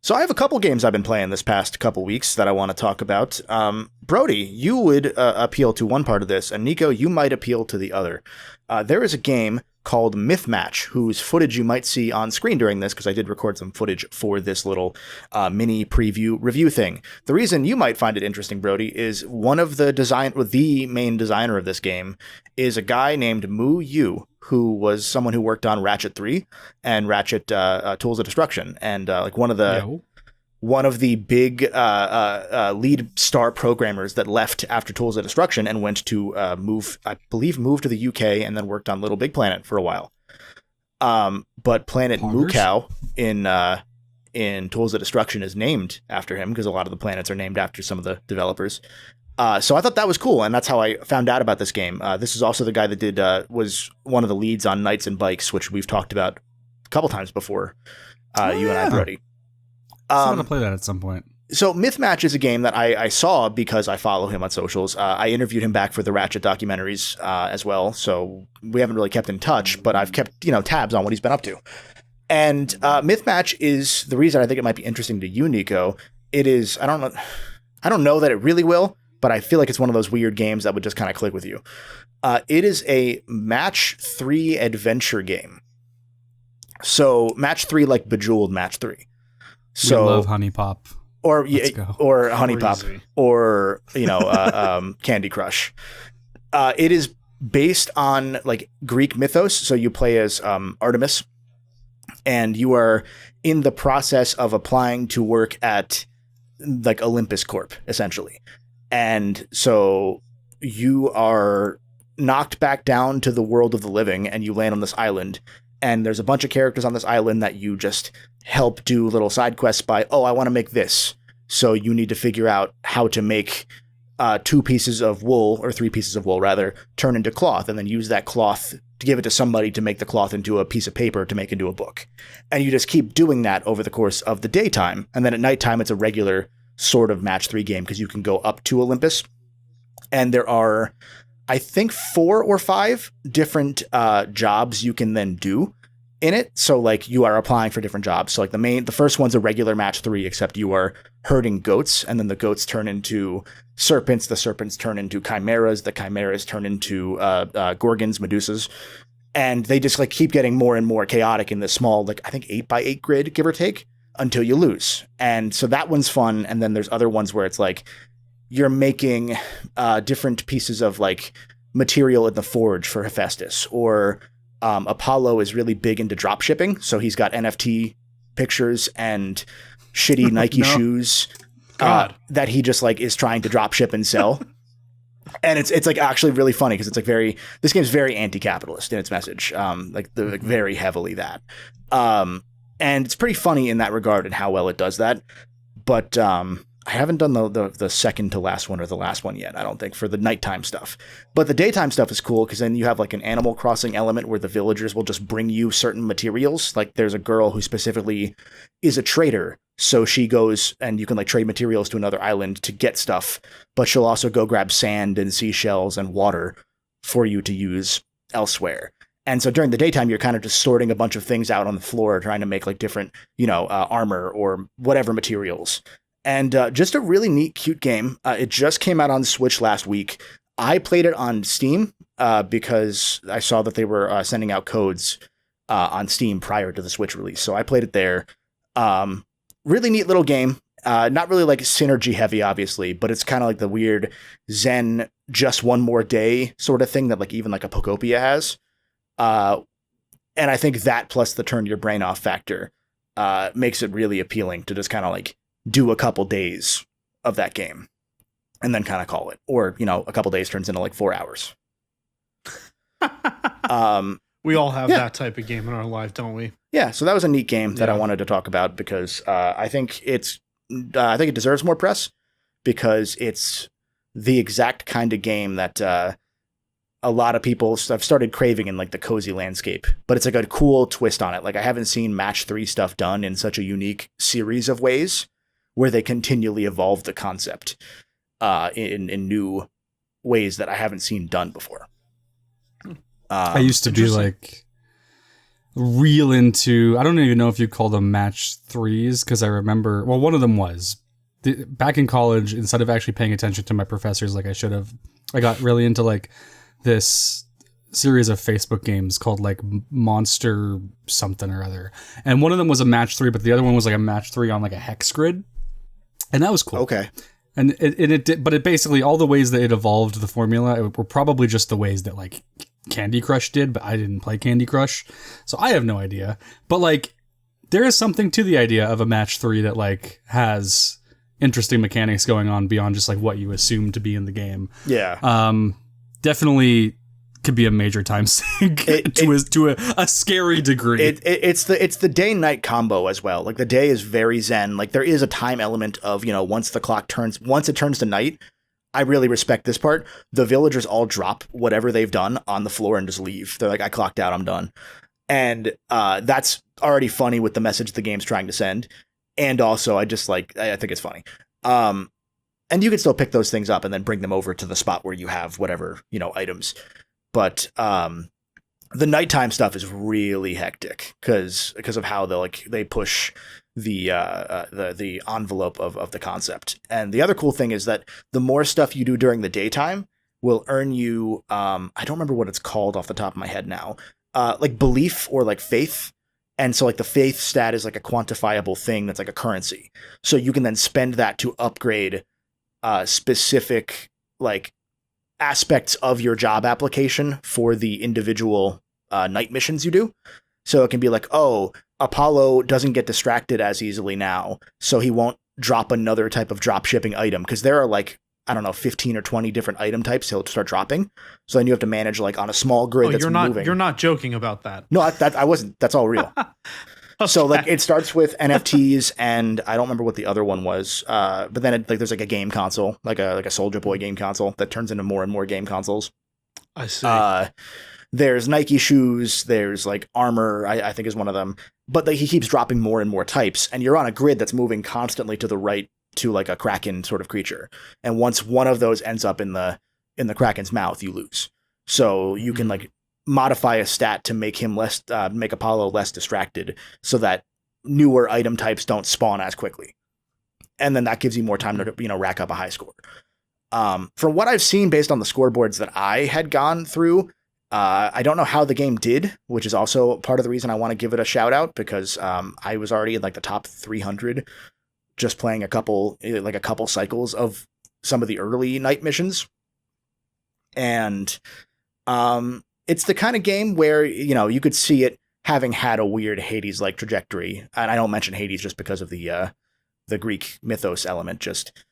So I have a couple games I've been playing this past couple weeks that I want to talk about. Brody, you would appeal to one part of this, and Nico, you might appeal to the other. There is a game called Mythmatch, whose footage you might see on screen during this, because I did record some footage for this little mini preview review thing. The reason you might find it interesting, Brody, is one of the main designer of this game is a guy named Moo Yu, who was someone who worked on Ratchet 3 and Ratchet Tools of Destruction, and like one of the big lead star programmers that left after Tools of Destruction and went to move to the UK and then worked on Little Big Planet for a while. But Planet Mukau in Tools of Destruction is named after him because a lot of the planets are named after some of the developers. So I thought that was cool, and that's how I found out about this game. This is also the guy that was one of the leads on Knights and Bikes, which we've talked about a couple times before, you and I, Brody. I'm going to play that at some point. So Mythmatch is a game that I saw because I follow him on socials. I interviewed him back for the Ratchet documentaries as well, so we haven't really kept in touch, but I've kept tabs on what he's been up to. And Mythmatch is the reason I think it might be interesting to you, Nico. It is, I don't know that it really will, but I feel like it's one of those weird games that would just kind of click with you. It is a match 3 adventure game. So match 3 like Bejeweled match 3. So we love Honey Pop. Or Honey Pop, or Candy Crush. It is based on like Greek mythos. So you play as Artemis, and you are in the process of applying to work at like Olympus Corp, essentially. And so you are knocked back down to the world of the living, and you land on this island. And there's a bunch of characters on this island that you just help do little side quests by, I want to make this. So you need to figure out how to make 2 pieces of wool, or 3 pieces of wool rather, turn into cloth, and then use that cloth to give it to somebody to make the cloth into a piece of paper to make into a book. And you just keep doing that over the course of the daytime. And then at nighttime, it's a regular sort of match 3 game because you can go up to Olympus. And there are, I think, 4 or 5 different jobs you can then do in it. So like you are applying for different jobs. So like the first one's a regular match 3, except you are herding goats, and then the goats turn into serpents. The serpents turn into chimeras. The chimeras turn into gorgons, medusas. And they just like keep getting more and more chaotic in this small, like I think 8x8 grid, give or take, until you lose. And so that one's fun. And then there's other ones where it's like you're making different pieces of like material in the forge for Hephaestus, or Apollo is really big into drop shipping. So he's got NFT pictures and shitty Nike shoes that he just like is trying to drop ship and sell. And it's like actually really funny because it's like this game's very anti-capitalist in its message. Like very heavily that. And it's pretty funny in that regard and how well it does that. But I haven't done the second to last one or the last one yet, I don't think, for the nighttime stuff. But the daytime stuff is cool because then you have like an Animal Crossing element where the villagers will just bring you certain materials. Like there's a girl who specifically is a trader. So she goes and you can like trade materials to another island to get stuff, but she'll also go grab sand and seashells and water for you to use elsewhere. And so during the daytime, you're kind of just sorting a bunch of things out on the floor, trying to make like different, armor or whatever materials. And just a really neat, cute game. It just came out on Switch last week. I played it on Steam because I saw that they were sending out codes on Steam prior to the Switch release. So I played it there. Really neat little game. Not really like synergy heavy, obviously, but it's kind of like the weird Zen just one more day sort of thing that like even like a Pokopia has. And I think that plus the turn your brain off factor makes it really appealing to just kind of like do a couple days of that game and then kind of call it. Or, a couple days turns into like 4 hours. We all have that type of game in our life, don't we? Yeah, so that was a neat game that I wanted to talk about because I think it deserves more press because it's the exact kind of game that a lot of people have started craving in like the cozy landscape, but it's like a cool twist on it. Like I haven't seen match 3 stuff done in such a unique series of ways where they continually evolve the concept in new ways that I haven't seen done before. I used to be like real into, I don't even know if you'd call them match threes, because I remember, well, one of them was back in college, instead of actually paying attention to my professors like I should have, I got really into like this series of Facebook games called like Monster something or other. And one of them was a match 3, but the other one was like a match 3 on like a hex grid. And that was cool. Okay. And it did, but it basically, all the ways that it evolved the formula were probably just the ways that like Candy Crush did, but I didn't play Candy Crush. So I have no idea. But like, there is something to the idea of a match 3 that like has interesting mechanics going on beyond just like what you assume to be in the game. Yeah. Definitely could be a major time sink to a scary degree. It's the day night combo as well. Like the day is very zen. Like there is a time element of, you know, once it turns to night. I really respect this part. The villagers all drop whatever they've done on the floor and just leave. They're like, I clocked out, I'm done. And that's already funny with the message the game's trying to send. And also I think it's funny. And you can still pick those things up and then bring them over to the spot where you have whatever, you know, items. But the nighttime stuff is really hectic because of how they push the envelope of the concept. And the other cool thing is that the more stuff you do during the daytime will earn you I don't remember what it's called off the top of my head now, like belief or like faith. And so like the faith stat is like a quantifiable thing that's like a currency. So you can then spend that to upgrade specific like aspects of your job application for the individual night missions you do. So it can be like, oh, Apollo doesn't get distracted as easily now, so he won't drop another type of drop shipping item, because there are like, I don't know, 15 or 20 different item types he'll start dropping. So then you have to manage like on a small grid that's moving. You're not joking about that. No, I wasn't. That's all real. Okay. So like it starts with NFTs, and I don't remember what the other one was. But then there's like a game console, like a Soldier Boy game console that turns into more and more game consoles. I see. There's Nike shoes. There's like armor, I think is one of them. But he keeps dropping more and more types, and you're on a grid that's moving constantly to the right to like a Kraken sort of creature. And once one of those ends up in the Kraken's mouth, you lose. So you can like modify a stat to make him make Apollo less distracted, so that newer item types don't spawn as quickly. And then that gives you more time to, you know, rack up a high score. From what I've seen based on the scoreboards that I had gone through, I don't know how the game did, which is also part of the reason I want to give it a shout out, because I was already in like the top 300 just playing a couple cycles of some of the early night missions. And it's the kind of game where, you know, you could see it having had a weird Hades-like trajectory. And I don't mention Hades just because of the Greek mythos element. Just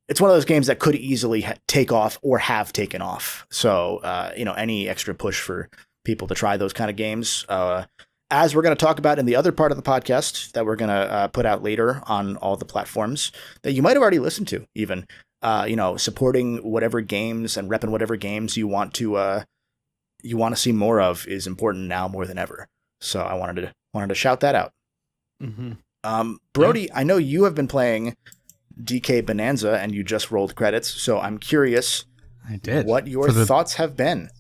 it's one of those games that could easily take off or have taken off. So, you know, any extra push for people to try those kind of games, as we're going to talk about in the other part of the podcast that we're going to put out later on all the platforms that you might have already listened to, even, you know, supporting whatever games and repping whatever games you want to see more of is important now more than ever. So I wanted to shout that out. Mm-hmm. Brody, yeah. I know you have been playing DK Bananza and you just rolled credits, so I'm curious. I did. What your thoughts have been.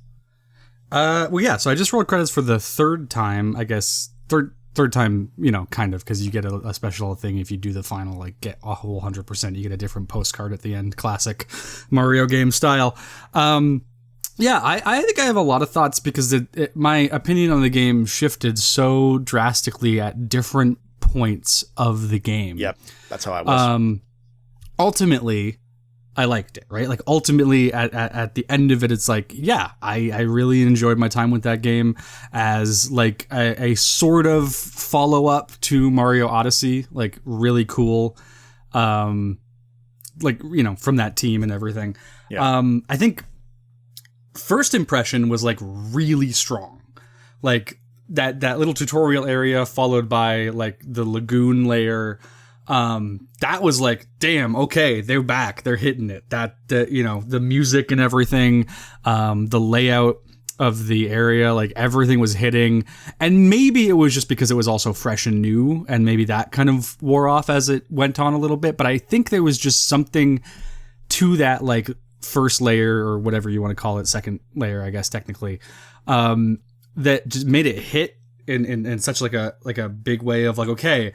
Well, yeah. So I just rolled credits for the third time, I guess. Third time, you know, kind of, because you get a special thing if you do the final, like get a whole 100%. You get a different postcard at the end, classic Mario game style. Yeah, I think I have a lot of thoughts because my opinion on the game shifted so drastically at different points of the game. Yep, that's how I was. Ultimately, I liked it, right? Like ultimately at the end of it, it's like, yeah, I really enjoyed my time with that game as like a sort of follow up to Mario Odyssey, like really cool. Like, you know, from that team and everything. Yeah. I think first impression was like really strong. Like that little tutorial area followed by like the lagoon layer. That was like, damn, okay, they're back, they're hitting it. You know, the music and everything, the layout of the area, like everything was hitting. And maybe it was just because it was also fresh and new, and maybe that kind of wore off as it went on a little bit. But I think there was just something to that, like first layer or whatever you want to call it, second layer, I guess technically, that just made it hit in such like a big way of like, okay,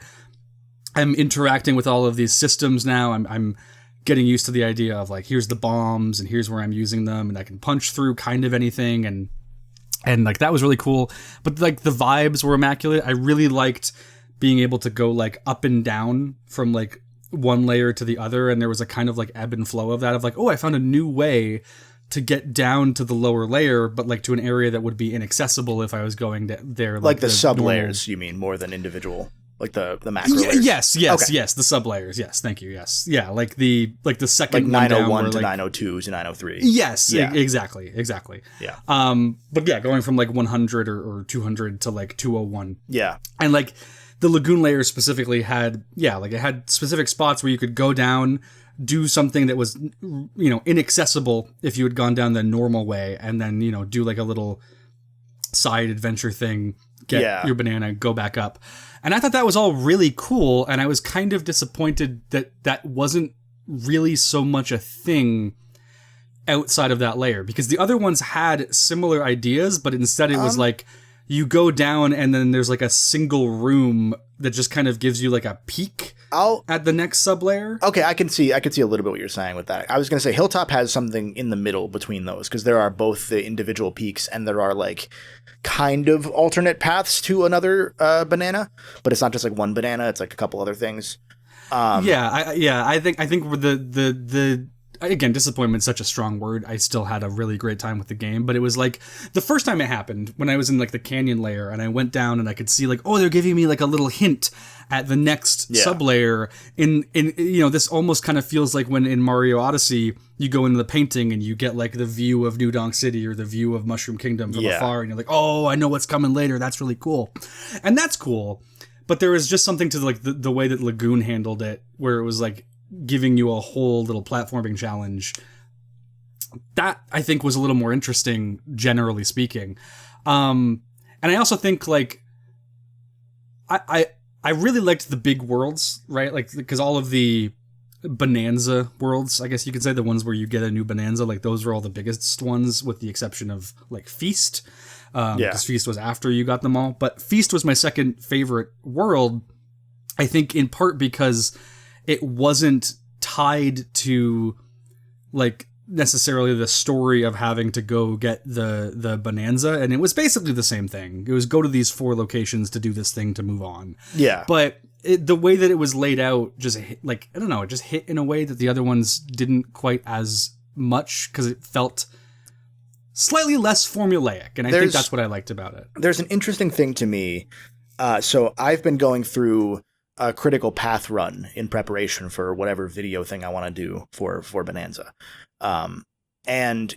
I'm interacting with all of these systems now. I'm getting used to the idea of like, here's the bombs and here's where I'm using them, and I can punch through kind of anything, and like that was really cool. But like the vibes were immaculate. I really liked being able to go like up and down from like one layer to the other, and there was a kind of like ebb and flow of that, of like, oh, I found a new way to get down to the lower layer, but like to an area that would be inaccessible if I was going there. Like the sub layers, you mean, more than individual, like the macro layers? Yes, the sub layers. Yes, thank you. Yes, yeah, like the second like 901 one down, to like, 902 to 903. Yes, yeah. Exactly. Yeah. But yeah, going from like 100 or 200 to like 201. Yeah, and like the lagoon layer specifically had, it had specific spots where you could go down, do something that was, inaccessible if you had gone down the normal way, and then, do like a little side adventure thing, get your banana, go back up. And I thought that was all really cool, and I was kind of disappointed that that wasn't really so much a thing outside of that layer, because the other ones had similar ideas, but instead it was like, you go down and then there's like a single room that just kind of gives you like a peek at the next sublayer. Okay, I can see a little bit what you're saying with that. I was going to say Hilltop has something in the middle between those, because there are both the individual peaks and there are like kind of alternate paths to another banana, but it's not just like one banana, it's like a couple other things. I think with the again, disappointment's such a strong word. I still had a really great time with the game, but it was like the first time it happened when I was in like the canyon layer and I went down and I could see like, oh, they're giving me like a little hint at the next sublayer. In this almost kind of feels like when in Mario Odyssey you go into the painting and you get like the view of New Donk City or the view of Mushroom Kingdom from afar, and you're like, oh, I know what's coming later. That's really cool, and that's cool. But there was just something to like the way that Lagoon handled it, where it was like giving you a whole little platforming challenge that I think was a little more interesting, generally speaking. And I also think like I really liked the big worlds, right? Like, because all of the Bananza worlds, I guess you could say, the ones where you get a new Bananza, like those were all the biggest ones, with the exception of like Feast. Because Feast was after you got them all. But Feast was my second favorite world, I think in part because it wasn't tied to like necessarily the story of having to go get the Bonanza, and it was basically the same thing. It was go to these 4 locations to do this thing to move on. Yeah. But the way that it was laid out just hit, like, I don't know, it just hit in a way that the other ones didn't quite as much, because it felt slightly less formulaic, and I think that's what I liked about it. There's an interesting thing to me. So I've been going through a critical path run in preparation for whatever video thing I want to do for Bonanza. And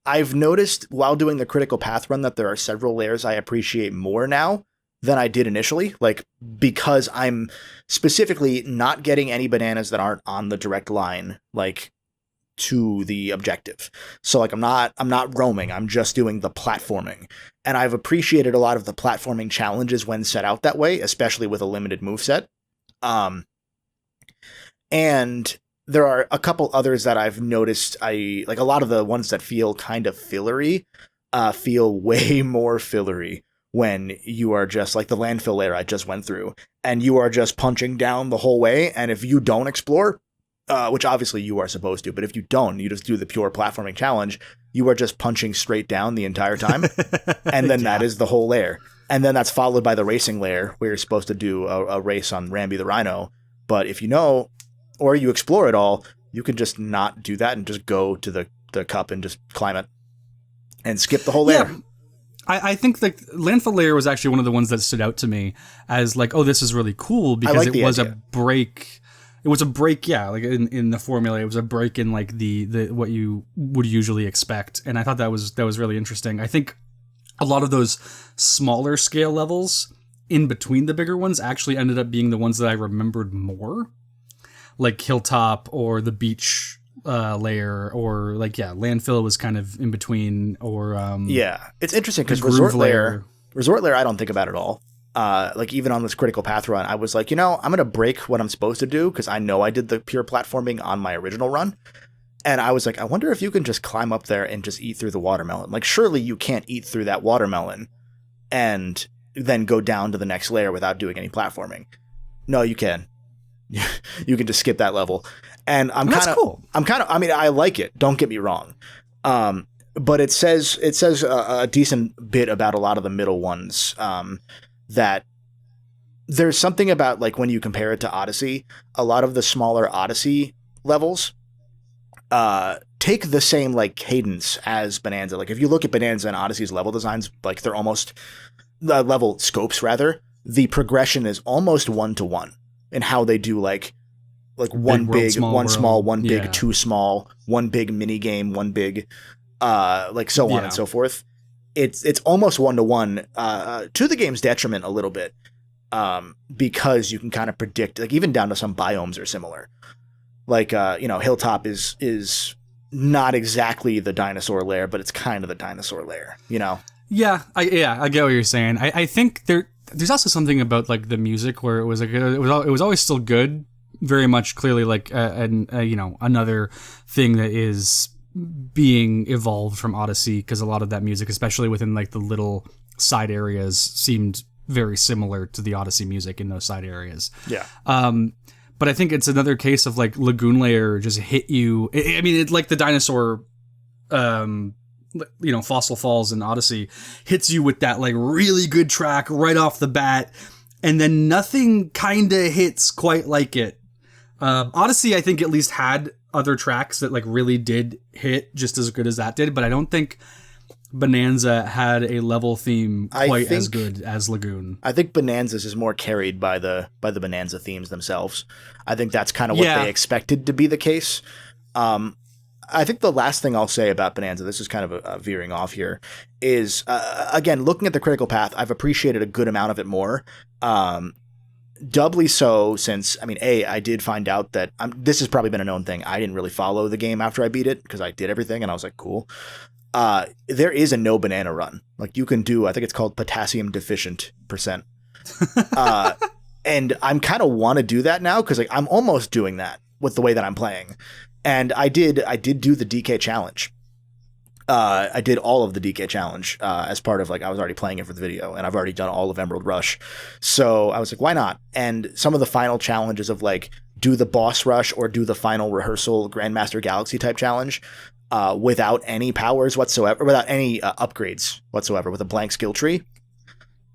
I've noticed while doing the critical path run that there are several layers I appreciate more now than I did initially, like, because I'm specifically not getting any bananas that aren't on the direct line, like, to the objective. So like I'm not roaming, I'm just doing the platforming. And I've appreciated a lot of the platforming challenges when set out that way, especially with a limited moveset. And there are a couple others that I've noticed. I like a lot of the ones that feel kind of fillery, feel way more fillery when you are just like the landfill layer I just went through, and you are just punching down the whole way. And if you don't explore, which obviously you are supposed to, but if you don't, you just do the pure platforming challenge, you are just punching straight down the entire time. And then that is the whole layer. And then that's followed by the racing layer, where you're supposed to do a race on Rambi the Rhino. But if you know, or you explore it all, you can just not do that and just go to the cup and just climb it and skip the whole layer. Yeah. I think the landfill layer was actually one of the ones that stood out to me as like, oh, this is really cool, because it was a break. It was a break, like in the formula, it was a break in like the what you would usually expect, and I thought that was really interesting. I think a lot of those smaller scale levels in between the bigger ones actually ended up being the ones that I remembered more, like Hilltop or the beach layer, or like landfill was kind of in between, or it's interesting because resort layer I don't think about at all. Like even on this critical path run, I was like, I'm going to break what I'm supposed to do, because I know I did the pure platforming on my original run. And I was like, I wonder if you can just climb up there and just eat through the watermelon. Like, surely you can't eat through that watermelon. And then go down to the next layer without doing any platforming. No, you can. You can just skip that level. And that's cool. I mean, I like it. Don't get me wrong. But it says a decent bit about a lot of the middle ones, that there's something about, like, when you compare it to Odyssey, a lot of the smaller Odyssey levels take the same, like, cadence as Bananza. Like, if you look at Bananza and Odyssey's level designs, like, they're almost level scopes rather, the progression is almost 1-to-1 in how they do, like one big, one small, one big, two small, one big mini game, one big, like, so on and so forth. It's almost 1-to-1, to the game's detriment a little bit, because you can kind of predict, like, even down to some biomes are similar. Like, Hilltop is not exactly the dinosaur lair, but it's kind of the dinosaur lair, Yeah, I get what you're saying. I think there's also something about, like, the music where it was like it was always still good, very much clearly, like, another thing that is being evolved from Odyssey, because a lot of that music, especially within, like, the little side areas, seemed very similar to the Odyssey music in those side areas. Yeah. But I think it's another case of, like, Lagoon Layer just hit you. I mean, it's like the dinosaur, Fossil Falls in Odyssey hits you with that, like, really good track right off the bat, and then nothing kind of hits quite like it. Odyssey, I think, at least had other tracks that, like, really did hit just as good as that did, but I don't think Bananza had a level theme quite as good as Lagoon. I think Bananza's is more carried by the Bananza themes themselves. I think that's kind of what they expected to be the case. I think the last thing I'll say about Bananza, this is kind of a veering off here, is, again, looking at the critical path, I've appreciated a good amount of it more. Doubly so since, I mean, I did find out that this has probably been a known thing. I didn't really follow the game after I beat it because I did everything and I was like, cool. There is a no banana run. Like, you can do, I think it's called potassium deficient %. And I'm kind of want to do that now because, like, I'm almost doing that with the way that I'm playing. And I did do the DK challenge. I did all of the DK challenge as part of, like, I was already playing it for the video, and I've already done all of Emerald Rush. So I was like, why not? And some of the final challenges of, like, do the boss rush or do the final rehearsal Grandmaster Galaxy type challenge without any powers whatsoever, without any upgrades whatsoever, with a blank skill tree,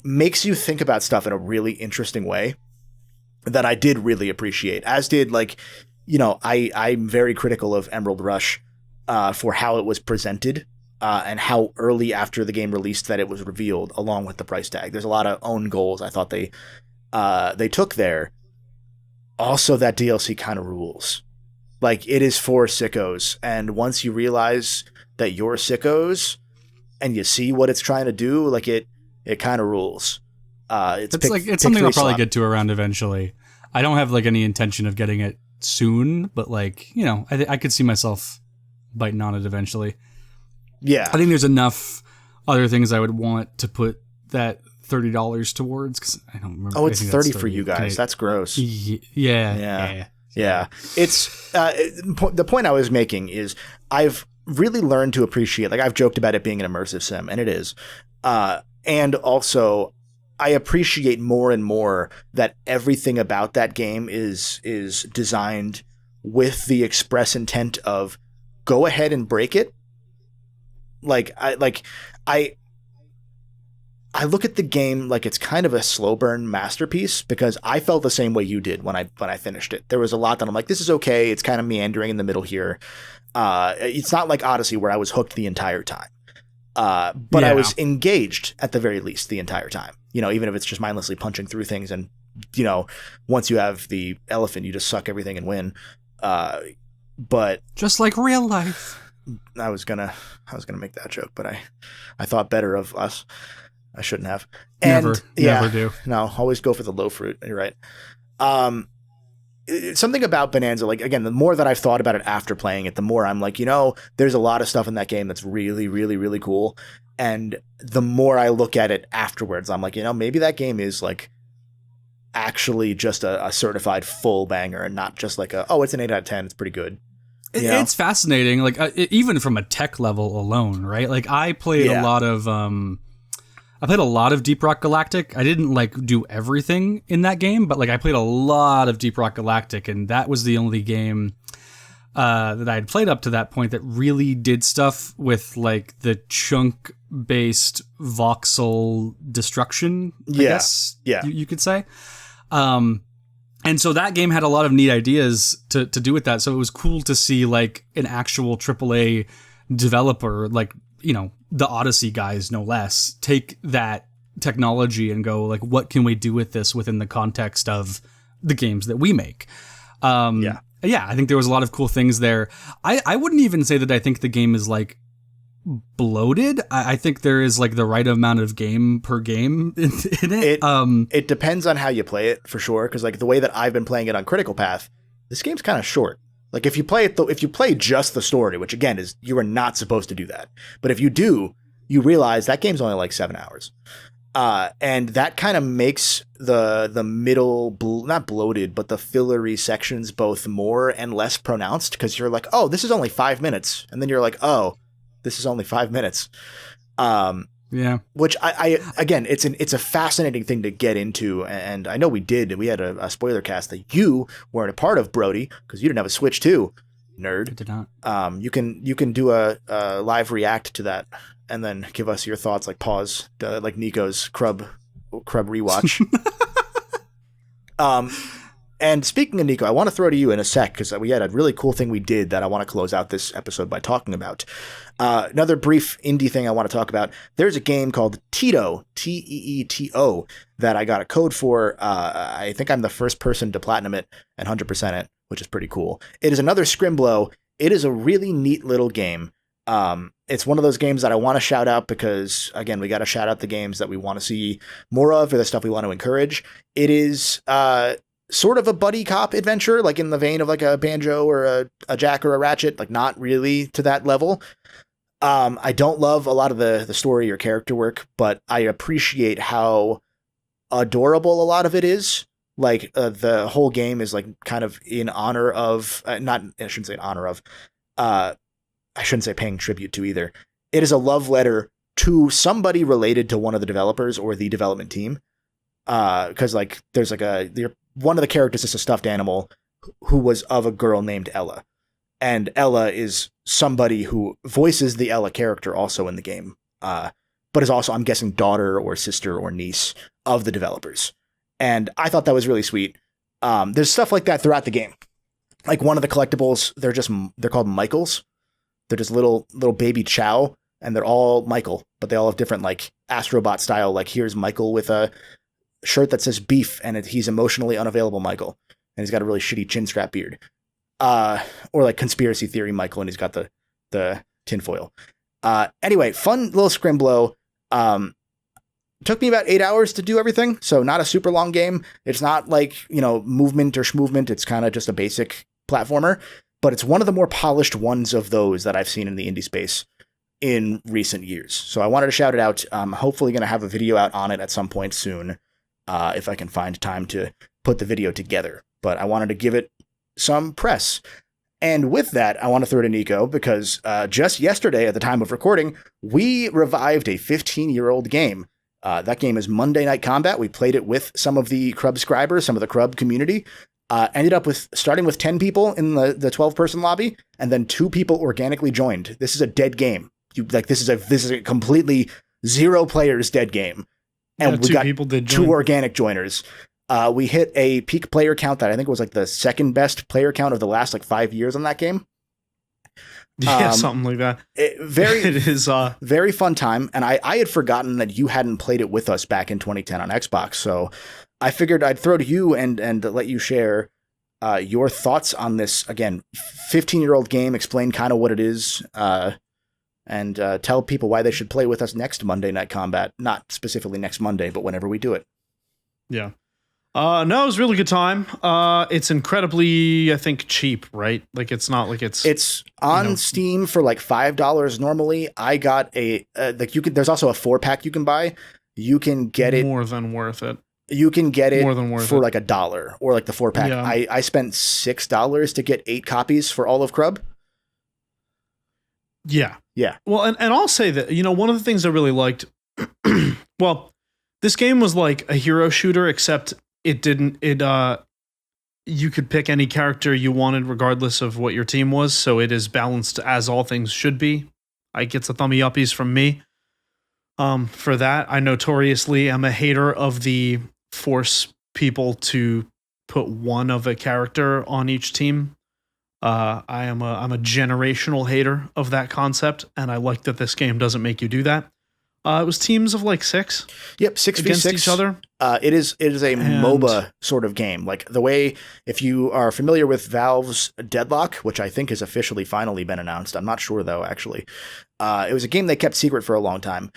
makes you think about stuff in a really interesting way that I did really appreciate, as did, like, I'm very critical of Emerald Rush for how it was presented and how early after the game released that it was revealed, along with the price tag. There's a lot of own goals I thought they took there. Also, that DLC kind of rules. Like, it is for sickos, and once you realize that you're sickos and you see what it's trying to do, like, it kind of rules. It's something I'll probably get to around eventually. I don't have, like, any intention of getting it soon, but, like, I could see myself biting on it eventually. Yeah, I think there's enough other things I would want to put that $30 towards, because I don't remember. Oh, it's 30 for you guys. That's gross. Yeah. It's the point I was making is I've really learned to appreciate, like, I've joked about it being an immersive sim, and it is, and also I appreciate more and more that everything about that game is designed with the express intent of go ahead and break it. I look at the game like it's kind of a slow burn masterpiece, because I felt the same way you did when I finished it. There was a lot that I'm like, this is okay. It's kind of meandering in the middle here. It's not like Odyssey where I was hooked the entire time. But I was engaged at the very least the entire time. Even if it's just mindlessly punching through things, and once you have the elephant, you just suck everything and win. But just like real life. I was gonna make that joke, but I thought better of us. I shouldn't have. Never do. No, always go for the low fruit. You're right. Something about Bananza, like, again, the more that I've thought about it after playing it, the more I'm like, there's a lot of stuff in that game that's really, really, really cool. And the more I look at it afterwards, I'm like, maybe that game is, like, actually just a certified full banger, and not just like it's an 8 out of 10. It's pretty good. It's fascinating. Like, even from a tech level alone, right? Like, I played a lot of, I played a lot of Deep Rock Galactic. I didn't like do everything in that game, but like I played a lot of Deep Rock Galactic, and that was the only game that I had played up to that point that really did stuff with like the chunk-based voxel destruction. I guess you could say. And so that game had a lot of neat ideas to do with that. So it was cool to see like an actual AAA developer, like, you know, the Odyssey guys, no less, take that technology and go like, what can we do with this within the context of the games that we make? Yeah, I think there was a lot of cool things there. I wouldn't even say that I think the game is like bloated. I think there is like the right amount of game per game in it. It depends on how you play it, for sure, because like the way that I've been playing it on Critical Path, this game's kind of short. Like if you play it, if you play just the story, which again is you are not supposed to do that, but if you do, you realize that game's only like 7 hours, and that kind of makes the middle not bloated, but the fillery sections both more and less pronounced, because you're like, oh, this is only 5 minutes, and then you're like, oh, this is only 5 minutes. Yeah. Which I again, it's a fascinating thing to get into, and I know we had a spoiler cast that you weren't a part of, Brody, because you didn't have a Switch too, nerd. I did not. You can do a live react to that, and then give us your thoughts, like pause, like Nico's Crub rewatch. And speaking of Nico, I want to throw to you in a sec, because we had a really cool thing we did that I want to close out this episode by talking about. Another brief indie thing I want to talk about. There's a game called Teeto, Teeto, that I got a code for. I think I'm the first person to platinum it and 100% it, which is pretty cool. It is another Scrimblow. It is a really neat little game. It's one of those games that I want to shout out because, again, we got to shout out the games that we want to see more of, or the stuff we want to encourage. It is sort of a buddy cop adventure, like in the vein of like a Banjo or a Jack or a Ratchet, like not really to that level. I don't love a lot of the story or character work, but I appreciate how adorable a lot of it is. Like the whole game is like kind of in honor of, I shouldn't say in honor of, I shouldn't say paying tribute to either. It is a love letter to somebody related to one of the developers or the development team. Cause like there's like one of the characters is a stuffed animal who was of a girl named Ella. And Ella is somebody who voices the Ella character also in the game, but is also, I'm guessing, daughter or sister or niece of the developers. And I thought that was really sweet. There's stuff like that throughout the game. Like one of the collectibles, they're called Michaels. They're just little baby Chow, and they're all Michael, but they all have different like Astrobot style. Like here's Michael with a shirt that says beef, and he's emotionally unavailable Michael, and he's got a really shitty chin strap beard. Or like conspiracy theory Michael, and he's got the tinfoil. Anyway, fun little Scrimblow. Took me about 8 hours to do everything, so not a super long game. It's not like, movement or schmovement. It's kind of just a basic platformer, but it's one of the more polished ones of those that I've seen in the indie space in recent years. So I wanted to shout it out. I'm hopefully going to have a video out on it at some point soon, if I can find time to put the video together. But I wanted to give it some press. And with that, I want to throw to Nico, because just yesterday at the time of recording, we revived a 15-year-old game. That game is Monday Night Combat. We played it with some of the Crub subscribers, some of the Crub community. Ended up starting with 10 people in the 12-person lobby, and then 2 people organically joined. This is a dead game. This is a completely 0 players dead game. And we got 2 organic joiners. We hit a peak player count that I think was like the second best player count of the last like 5 years on that game. Yeah, something like that. It is very fun time. And I had forgotten that you hadn't played it with us back in 2010 on Xbox. So I figured I'd throw to you and let you share your thoughts on this, again, 15-year-old game, explain kind of what it is, and tell people why they should play with us next Monday Night Combat. Not specifically next Monday, but whenever we do it. Yeah. No, it was a really good time. It's incredibly, I think, cheap, right? Like it's not like it's on Steam for like $5 normally. I got there's also a 4-pack you can buy. You can get it more than worth it. You can get it more than worth for it. Like $1 or like the 4-pack. Yeah. I spent $6 to get 8 copies for all of Crub. Yeah. Yeah. Well, and I'll say that, one of the things I really liked Well, this game was like a hero shooter, except it didn't. You could pick any character you wanted, regardless of what your team was. So it is balanced as all things should be. I gets a thumbie uppies from me. For that, I notoriously am a hater of the force people to put one of a character on each team. I'm a generational hater of that concept, and I like that this game doesn't make you do that. It was teams of like 6. Yep, 6 against v 6 each other. It is a MOBA sort of game. Like the way, if you are familiar with Valve's Deadlock, which I think has officially finally been announced. I'm not sure though, actually. It was a game they kept secret for a long time.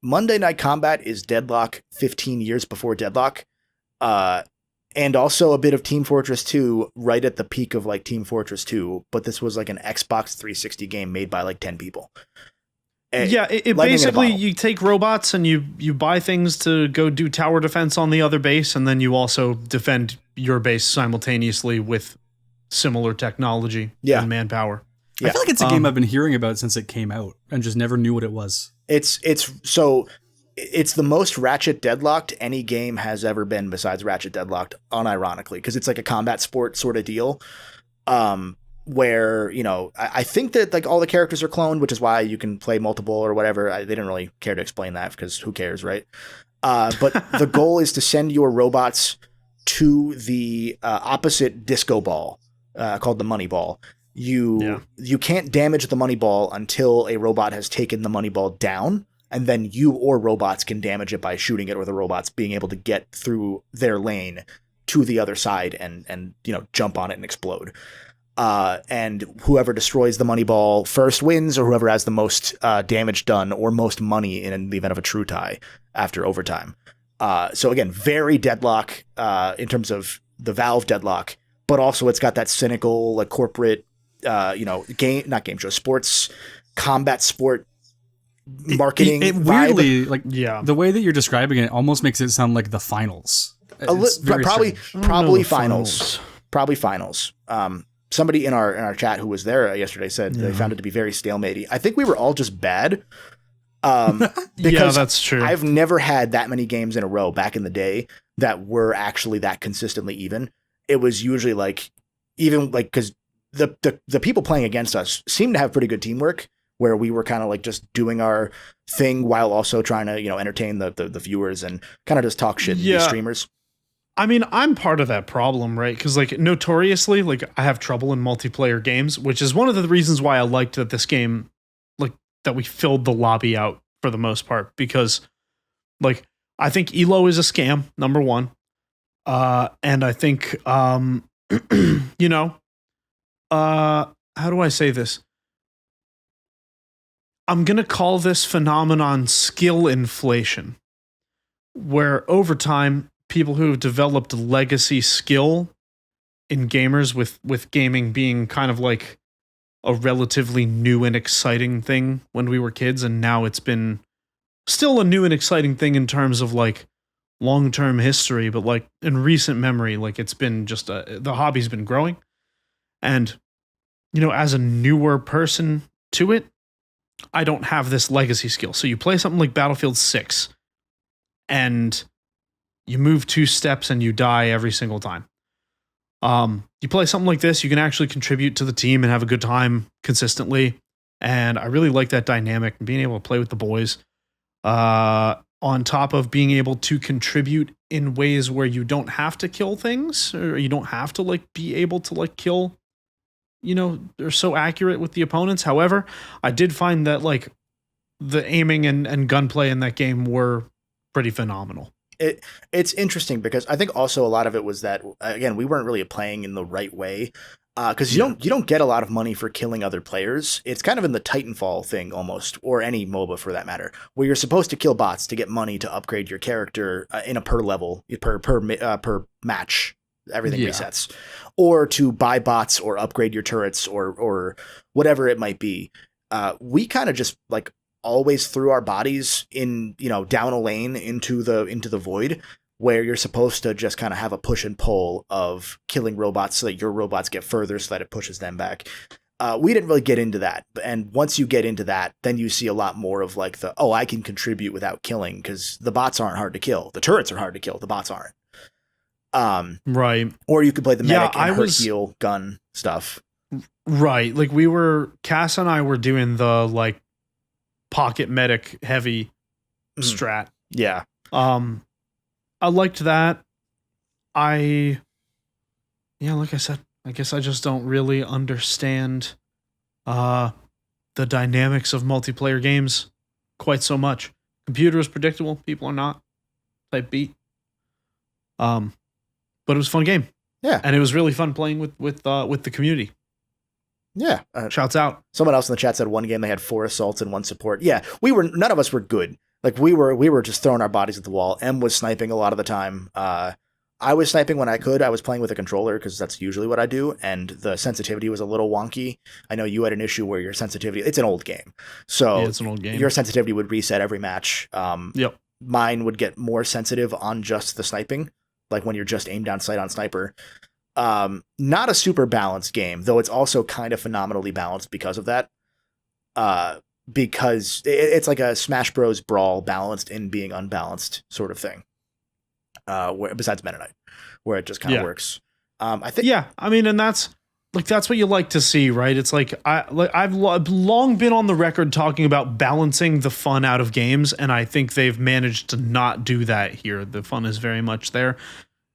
Monday Night Combat is Deadlock 15 years before Deadlock. And also a bit of Team Fortress 2 right at the peak of like Team Fortress 2. But this was like an Xbox 360 game made by like 10 people. Yeah, it basically, you take robots and you buy things to go do tower defense on the other base, and then you also defend your base simultaneously with similar technology and manpower. Yeah. I feel like it's a game I've been hearing about since it came out and just never knew what it was. It's the most Ratchet Deadlocked any game has ever been besides Ratchet Deadlocked, unironically, because it's like a combat sport sort of deal. Where, you know, I think that like all the characters are cloned, which is why you can play multiple or whatever. They didn't really care to explain that because who cares, right? But the goal is to send your robots to the opposite disco ball called the money ball. You can't damage the money ball until a robot has taken the money ball down, and then you or robots can damage it by shooting it, or the robots being able to get through their lane to the other side and you know, jump on it and explode. And whoever destroys the money ball first wins, or whoever has the most damage done or most money in the event of a true tie after overtime. So again, very Deadlock in terms of the Valve Deadlock, but also it's got that cynical, like corporate, not game show, sports, combat sport marketing. It weirdly, like, the way that you're describing it almost makes it sound like the finals. Probably finals. Probably finals. Somebody in our chat who was there yesterday said they found it to be very stalematy. I think we were all just bad. Because that's true. I've never had that many games in a row back in the day that were actually that consistently even. It was usually like, even like, because the people playing against us seemed to have pretty good teamwork, where we were kind of like just doing our thing while also trying to, you know, entertain the viewers and kind of just talk shit to these streamers. I mean, I'm part of that problem, right? Because like notoriously, like I have trouble in multiplayer games, which is one of the reasons why I liked that this game, like that we filled the lobby out for the most part, because like I think Elo is a scam, number one. And I think, you know, how do I say this? I'm going to call this phenomenon skill inflation, where over time, people who have developed legacy skill in gamers, with gaming being kind of like a relatively new and exciting thing when we were kids, and now it's been still a new and exciting thing in terms of like long-term history, but like in recent memory, like it's been just the hobby's been growing. And, you know, as a newer person to it, I don't have this legacy skill. So you play something like Battlefield 6 and you move 2 steps and you die every single time. You play something like this, you can actually contribute to the team and have a good time consistently. And I really like that dynamic and being able to play with the boys. On top of being able to contribute in ways where you don't have to kill things, or you don't have to like be able to like kill, you know, they're so accurate with the opponents. However, I did find that like the aiming and gunplay in that game were pretty phenomenal. It's interesting because I think also a lot of it was that, again, we weren't really playing in the right way, because you don't get a lot of money for killing other players. It's kind of in the Titanfall thing almost, or any MOBA for that matter, where you're supposed to kill bots to get money to upgrade your character in a per level, per match. Everything resets, or to buy bots or upgrade your turrets or whatever it might be. We kind of just like always threw our bodies in, you know, down a lane into the void, where you're supposed to just kind of have a push and pull of killing robots so that your robots get further so that it pushes them back. We didn't really get into that. And once you get into that, then you see a lot more of like I can contribute without killing because the bots aren't hard to kill. The turrets are hard to kill. The bots aren't. Right. Or you could play the medic and heal gun stuff. Right. Like Cass and I were doing the like pocket medic heavy strat. Yeah. I liked that. Like I said, I guess I just don't really understand the dynamics of multiplayer games quite so much. Computer is predictable, people are not. Type beat. But it was a fun game. Yeah. And it was really fun playing with the community. Yeah. Shouts out. Someone else in the chat said one game they had 4 assaults and 1 support. Yeah. None of us were good. Like we were just throwing our bodies at the wall. M was sniping a lot of the time. I was sniping when I could. I was playing with a controller because that's usually what I do. And the sensitivity was a little wonky. I know you had an issue where your sensitivity, it's an old game. So yeah, it's an old game. Your sensitivity would reset every match. Yep. Mine would get more sensitive on just the sniping, like when you're just aimed down sight on sniper. Not a super balanced game, though it's also kind of phenomenally balanced because of that. Because it's like a Smash Bros. Brawl balanced in being unbalanced sort of thing. Besides Meta Knight, where it just kind of works. I think. Yeah, I mean, and that's what you like to see, right? It's like I've long been on the record talking about balancing the fun out of games, and I think they've managed to not do that here. The fun is very much there,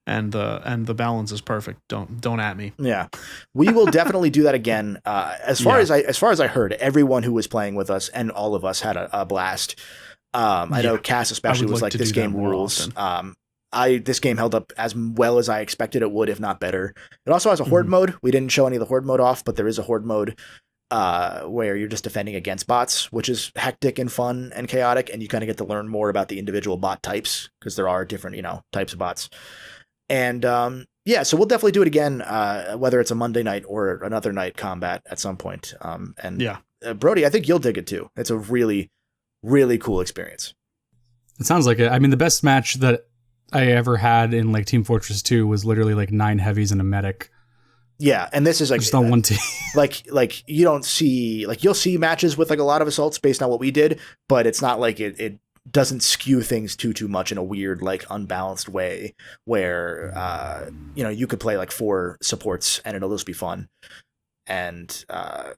and the balance is perfect. Don't at me. Yeah, we will definitely do that again. As far as I heard, everyone who was playing with us and all of us had a blast. I know Cass especially was like, this game rules. This game held up as well as I expected it would, if not better. It also has a horde mode. We didn't show any of the horde mode off, but there is a horde mode where you're just defending against bots, which is hectic and fun and chaotic, and you kind of get to learn more about the individual bot types because there are different, types of bots. And so we'll definitely do it again, whether it's a Monday night or another night combat at some point. Brody, I think you'll dig it too. It's a really, really cool experience. It sounds like it. I mean, the best match that I ever had in like Team Fortress 2 was literally like 9 heavies and a medic. Yeah, and this is like just on one team. like you don't see, like, you'll see matches with like a lot of assaults based on what we did, but it's not like it doesn't skew things too much in a weird, like, unbalanced way where you could play like 4 supports and it'll just be fun. And I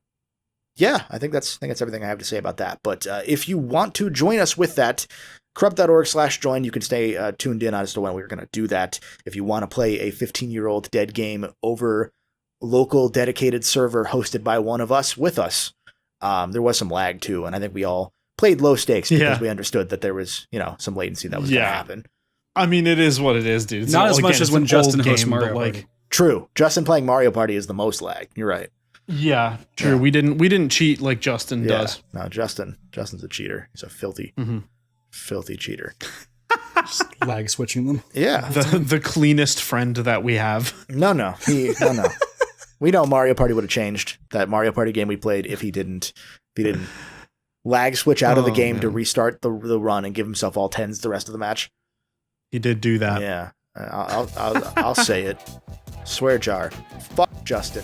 think that's everything I have to say about that. But if you want to join us with that, CRUB.org/join. You can stay tuned in as to when we're going to do that. If you want to play a 15-year-old dead game over local dedicated server hosted by one of us with us, there was some lag too, and I think we all played low stakes because we understood that there was some latency that was going to happen. I mean, it is what it is, dude. It's not as much as when Justin hosts Mario Party. True, Justin playing Mario Party is the most lag. You're right. Yeah, true. Yeah. We didn't cheat like Justin does. No, Justin's a cheater. He's a filthy cheater. Just lag switching them. Yeah. The cleanest friend that we have. No. We know Mario Party would have changed that Mario Party game we played if he didn't lag switch out of the game to restart the run and give himself all 10s the rest of the match. He did do that. Yeah. I'll say it. Swear jar. Fuck Justin.